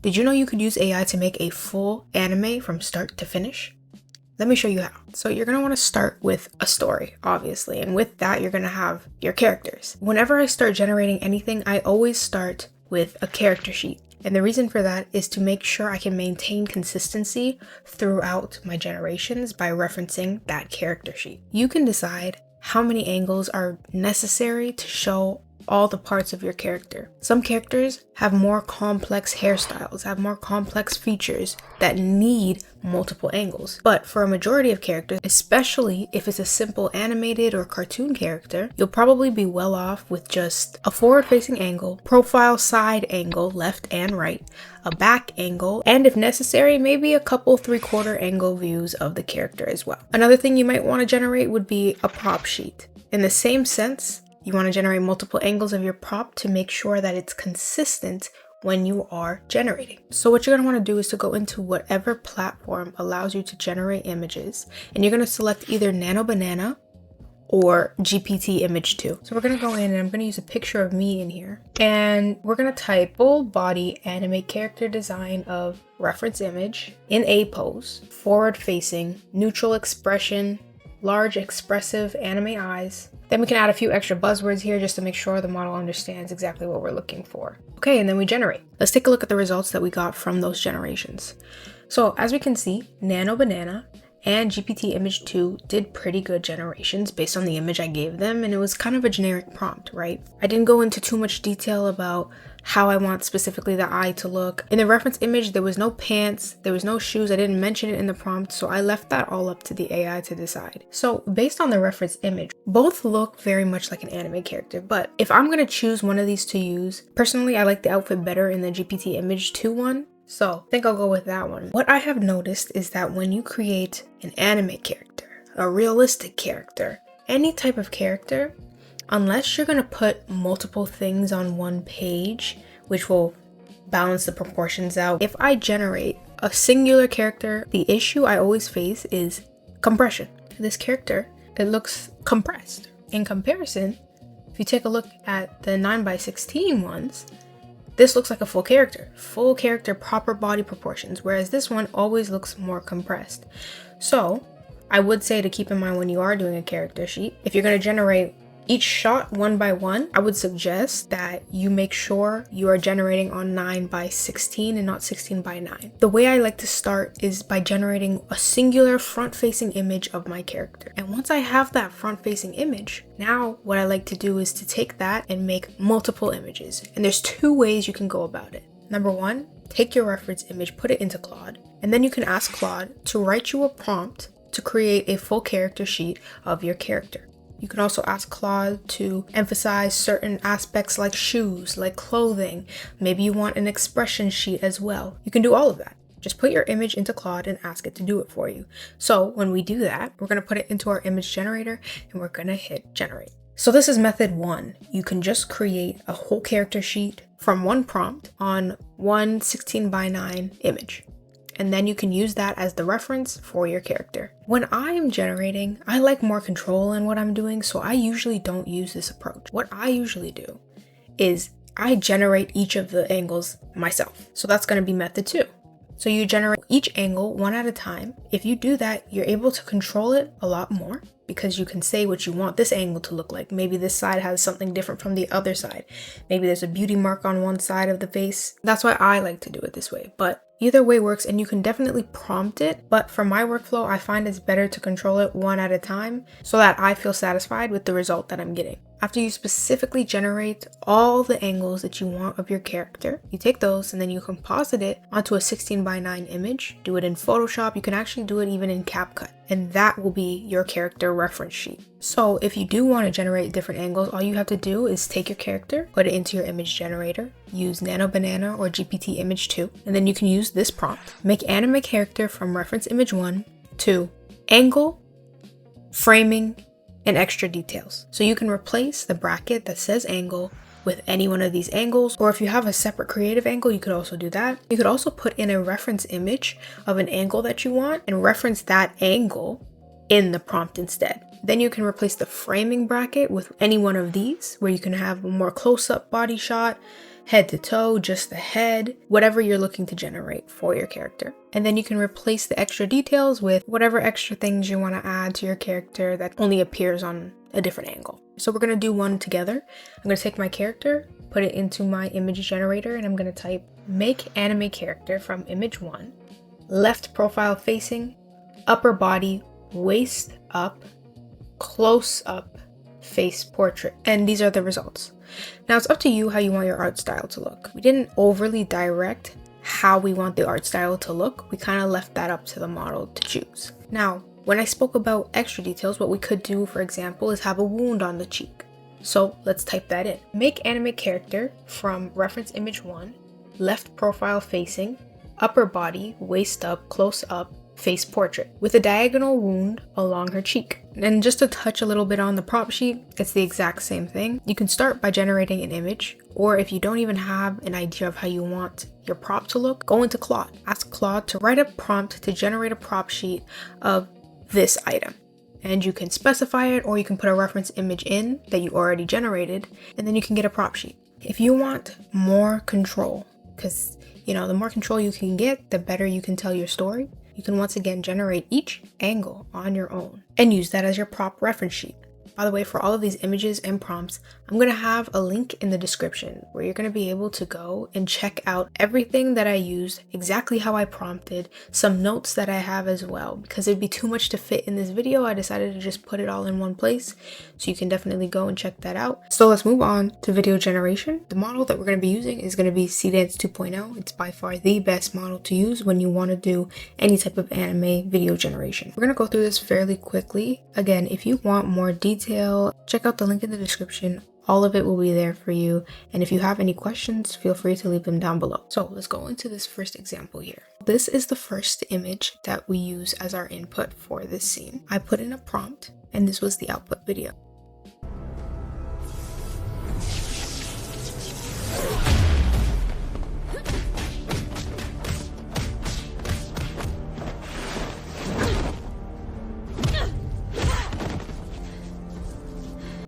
Did you know you could use AI to make a full anime from start to finish? Let me show you how. So you're gonna wanna start with a story, obviously, and with that, you're gonna have your characters. Whenever I start generating anything, I always start with a character sheet. And the reason for that is to make sure I can maintain consistency throughout my generations by referencing that character sheet. You can decide how many angles are necessary to show all the parts of your character. Some characters have more complex hairstyles, have more complex features that need multiple angles. But for a majority of characters, especially if it's a simple animated or cartoon character, you'll probably be well off with just a forward-facing angle, profile side angle, left and right, a back angle, and if necessary, maybe a couple 3/4 angle views of the character as well. Another thing you might want to generate would be a prop sheet. In the same sense, you want to generate multiple angles of your prop to make sure that it's consistent when you are generating. So what you're going to want to do is to go into whatever platform allows you to generate images, and you're going to select either Nano Banana or GPT Image 2. So we're going to go in and I'm going to use a picture of me in here, and we're going to type full body anime character design of reference image in A pose, forward facing, neutral expression, large expressive anime eyes. Then we can add a few extra buzzwords here just to make sure the model understands exactly what we're looking for. Okay, and then we generate. Let's take a look at the results that we got from those generations. So as we can see, Nano Banana and GPT Image 2 did pretty good generations based on the image I gave them, and it was kind of a generic prompt, right? I didn't go into too much detail about how I want specifically the eye to look. In the reference image, there was no pants, there was no shoes, I didn't mention it in the prompt, so I left that all up to the AI to decide. So based on the reference image, both look very much like an anime character, but if I'm gonna choose one of these to use, personally I like the outfit better in the GPT Image 2 one, so I think I'll go with that one. What I have noticed is that when you create an anime character, a realistic character, any type of character, unless you're going to put multiple things on one page, which will balance the proportions out, if I generate a singular character, the issue I always face is compression. This character, it looks compressed. In comparison, if you take a look at the 9x16 ones, this looks like a full character, proper body proportions, whereas this one always looks more compressed. So I would say to keep in mind when you are doing a character sheet, if you're going to generate each shot one by one, I would suggest that you make sure you are generating on 9x16 and not 16:9. The way I like to start is by generating a singular front-facing image of my character. And once I have that front-facing image, now what I like to do is to take that and make multiple images. And there's two ways you can go about it. Number one, take your reference image, put it into Claude, and then you can ask Claude to write you a prompt to create a full character sheet of your character. You can also ask Claude to emphasize certain aspects like shoes, like clothing. Maybe you want an expression sheet as well. You can do all of that. Just put your image into Claude and ask it to do it for you. So when we do that, we're going to put it into our image generator and we're going to hit generate. So this is method one. You can just create a whole character sheet from one prompt on one 16:9 image. And then you can use that as the reference for your character. When I'm generating, I like more control in what I'm doing, so I usually don't use this approach. What I usually do is I generate each of the angles myself. So that's going to be method two. So you generate each angle one at a time. If you do that, you're able to control it a lot more because you can say what you want this angle to look like. Maybe this side has something different from the other side. Maybe there's a beauty mark on one side of the face. That's why I like to do it this way. But either way works, and you can definitely prompt it. But for my workflow, I find it's better to control it one at a time so that I feel satisfied with the result that I'm getting. After you specifically generate all the angles that you want of your character, you take those and then you composite it onto a 16:9 image. Do it in Photoshop. You can actually do it even in CapCut, and that will be your character reference sheet. So if you do want to generate different angles, all you have to do is take your character, put it into your image generator, use Nano Banana or GPT Image 2, and then you can use this prompt. Make anime character from reference image 1 to angle, framing, and extra details. So you can replace the bracket that says angle with any one of these angles, or if you have a separate creative angle, you could also do that. You could also put in a reference image of an angle that you want and reference that angle in the prompt instead. Then you can replace the framing bracket with any one of these, where you can have a more close-up body shot, head to toe, just the head, whatever you're looking to generate for your character. And then you can replace the extra details with whatever extra things you want to add to your character that only appears on a different angle. So we're going to do one together. I'm going to take my character, put it into my image generator, and I'm going to type make anime character from image 1, left profile facing, upper body, waist up, close up, face portrait. And these are the results. Now it's up to you how you want your art style to look. We didn't overly direct how we want the art style to look. We kind of left that up to the model to choose. Now, when I spoke about extra details, what we could do, for example, is have a wound on the cheek. So let's type that in. Make anime character from reference image 1, left profile facing, upper body, waist up, close up, face portrait, with a diagonal wound along her cheek. And just to touch a little bit on the prop sheet, it's the exact same thing. You can start by generating an image, or if you don't even have an idea of how you want your prop to look, go into Claude. Ask Claude to write a prompt to generate a prop sheet of this item. And you can specify it, or you can put a reference image in that you already generated, and then you can get a prop sheet. If you want more control, because the more control you can get, the better you can tell your story, you can once again generate each angle on your own and use that as your prop reference sheet. By the way, for all of these images and prompts, I'm going to have a link in the description where you're going to be able to go and check out everything that I used, exactly how I prompted, some notes that I have as well, because it'd be too much to fit in this video. I decided to just put it all in one place, so you can definitely go and check that out. So let's move on to video generation. The model that we're going to be using is going to be Seedance 2.0. It's by far the best model to use when you want to do any type of anime video generation. We're going to go through this fairly quickly. Again, if you want more detail, check out the link in the description. All of it will be there for you. And if you have any questions, feel free to leave them down below. So let's go into this first example here. This is the first image that we use as our input for this scene. I put in a prompt, and this was the output video.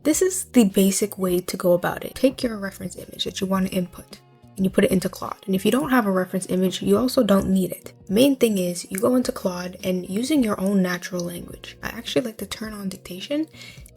This is the basic way to go about it. Take your reference image that you want to input and you put it into Claude. And if you don't have a reference image, you also don't need it. The main thing is you go into Claude and using your own natural language. I actually like to turn on dictation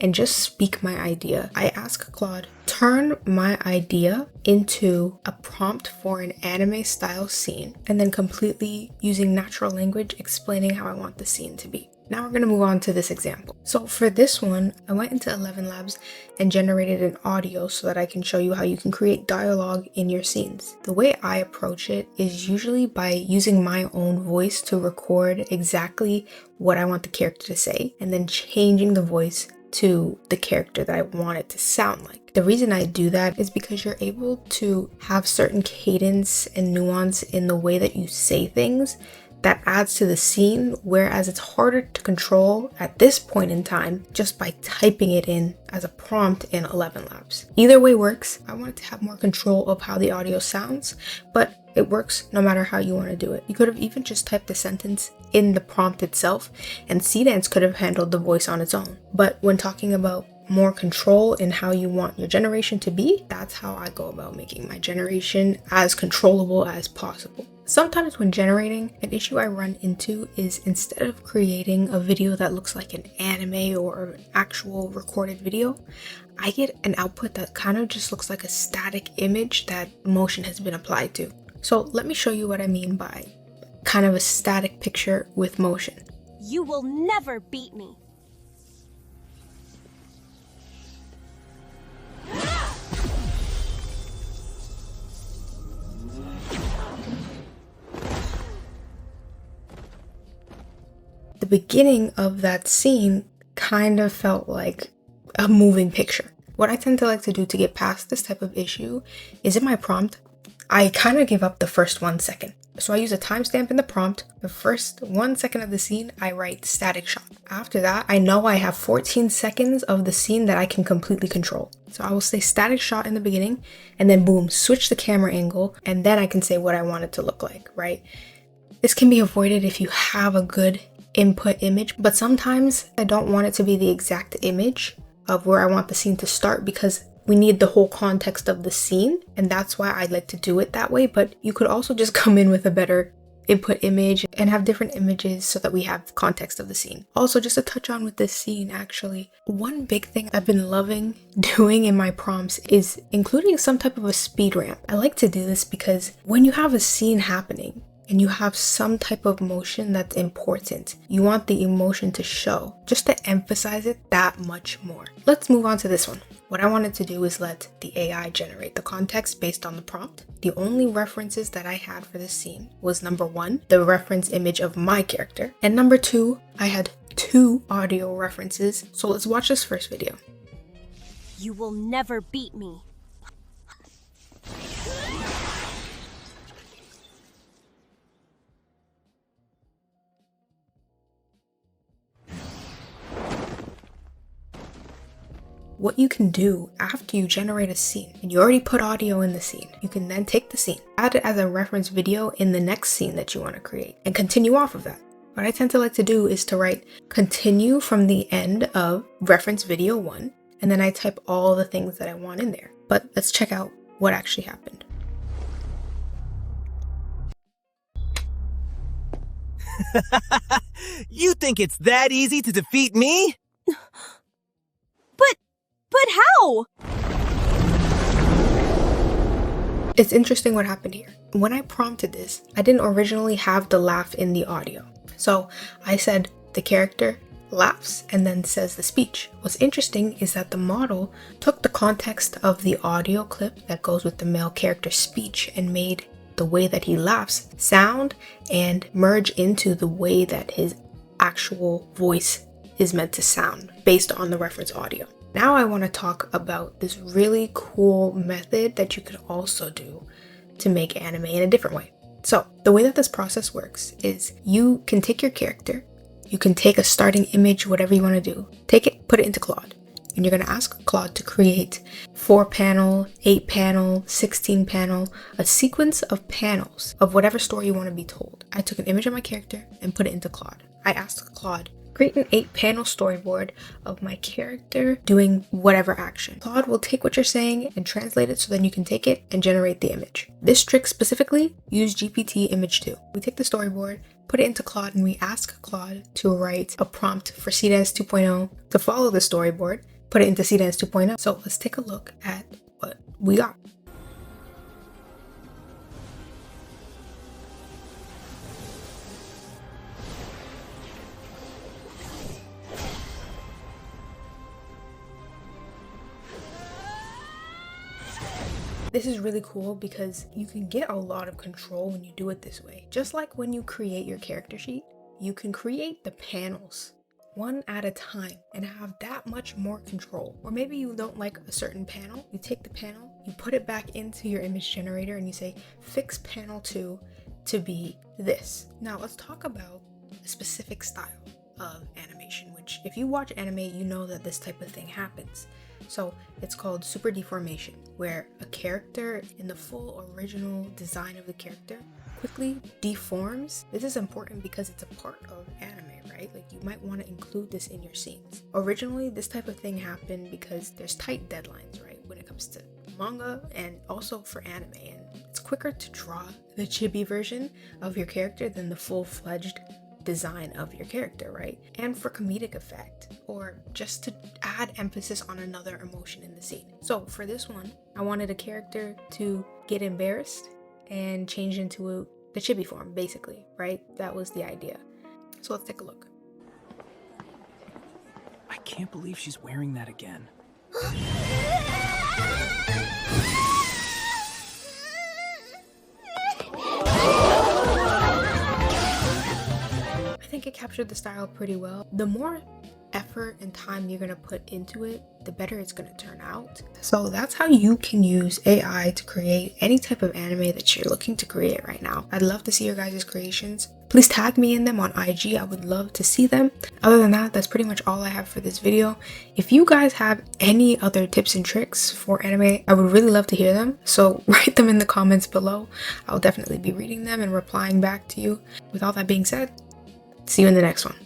and just speak my idea. I ask Claude, turn my idea into a prompt for an anime style scene, and then completely using natural language explaining how I want the scene to be. Now we're going to move on to this example. So for this one, I went into 11 Labs and generated an audio so that I can show you how you can create dialogue in your scenes. The way I approach it is usually by using my own voice to record exactly what I want the character to say, and then changing the voice to the character that I want it to sound like. The reason I do that is because you're able to have certain cadence and nuance in the way that you say things that adds to the scene, whereas it's harder to control at this point in time just by typing it in as a prompt in 11 Labs. Either way works. I wanted to have more control of how the audio sounds, but it works no matter how you want to do it. You could have even just typed the sentence in the prompt itself, and Seedance could have handled the voice on its own. But when talking about more control in how you want your generation to be, that's how I go about making my generation as controllable as possible. Sometimes when generating, an issue I run into is instead of creating a video that looks like an anime or an actual recorded video, I get an output that kind of just looks like a static image that motion has been applied to. So let me show you what I mean by kind of a static picture with motion. You will never beat me. The beginning of that scene kind of felt like a moving picture. What I tend to like to do to get past this type of issue is in my prompt, I kind of give up the first 1 second. So I use a timestamp in the prompt. The first 1 second of the scene, I write static shot. After that, I know I have 14 seconds of the scene that I can completely control. So I will say static shot in the beginning, and then boom, switch the camera angle, and then I can say what I want it to look like, right? This can be avoided if you have a good input image, but sometimes I don't want it to be the exact image of where I want the scene to start, because we need the whole context of the scene, and that's why I like to do it that way. But you could also just come in with a better input image and have different images so that we have context of the scene. Also, just to touch on with this scene, actually, one big thing I've been loving doing in my prompts is including some type of a speed ramp. I like to do this because when you have a scene happening and you have some type of emotion that's important, you want the emotion to show, just to emphasize it that much more. Let's move on to this one. What I wanted to do is let the AI generate the context based on the prompt. The only references that I had for this scene was number 1, the reference image of my character, and number 2, I had 2 audio references. So let's watch this first video. You will never beat me. What you can do after you generate a scene, and you already put audio in the scene, you can then take the scene, add it as a reference video in the next scene that you want to create, and continue off of that. What I tend to like to do is to write continue from the end of reference video 1, and then I type all the things that I want in there. But let's check out what actually happened. You think it's that easy to defeat me? But how? It's interesting what happened here. When I prompted this, I didn't originally have the laugh in the audio. So I said the character laughs and then says the speech. What's interesting is that the model took the context of the audio clip that goes with the male character's speech and made the way that he laughs sound and merge into the way that his actual voice is meant to sound based on the reference audio. Now I want to talk about this really cool method that you could also do to make anime in a different way. So the way that this process works is you can take your character, you can take a starting image, whatever you want to do, take it, put it into Claude, and you're going to ask Claude to create 4-panel, 8-panel, 16-panel, a sequence of panels of whatever story you want to be told. I took an image of my character and put it into Claude. I asked Claude, create an 8-panel storyboard of my character doing whatever action. Claude will take what you're saying and translate it so then you can take it and generate the image. This trick specifically, use GPT image 2. We take the storyboard, put it into Claude, and we ask Claude to write a prompt for Seedance 2.0 to follow the storyboard, put it into Seedance 2.0. So let's take a look at what we got. This is really cool because you can get a lot of control when you do it this way. Just like when you create your character sheet, you can create the panels one at a time and have that much more control. Or maybe you don't like a certain panel, you take the panel, you put it back into your image generator and you say, fix panel 2 to be this. Now let's talk about a specific style of animation, which if you watch anime, you know that this type of thing happens. So it's called super deformation, where a character in the full original design of the character quickly deforms. This is important because it's a part of anime, right? Like you might want to include this in your scenes. Originally, this type of thing happened because there's tight deadlines, right? When it comes to manga and also for anime, and it's quicker to draw the chibi version of your character than the full-fledged design of your character, right? And for comedic effect, or just to add emphasis on another emotion in the scene. So for this one, I wanted a character to get embarrassed and change into the chibi form, basically, right? That was the idea. So let's take a look. I can't believe she's wearing that again. I think it captured the style pretty well. The more effort and time you're gonna put into it, the better it's gonna turn out. So that's how you can use AI to create any type of anime that you're looking to create right now. I'd love to see your guys' creations. Please tag me in them on IG. I would love to see them. Other than that, that's pretty much all I have for this video. If you guys have any other tips and tricks for anime, I would really love to hear them. So write them in the comments below. I'll definitely be reading them and replying back to you. With all that being said, see you in the next one.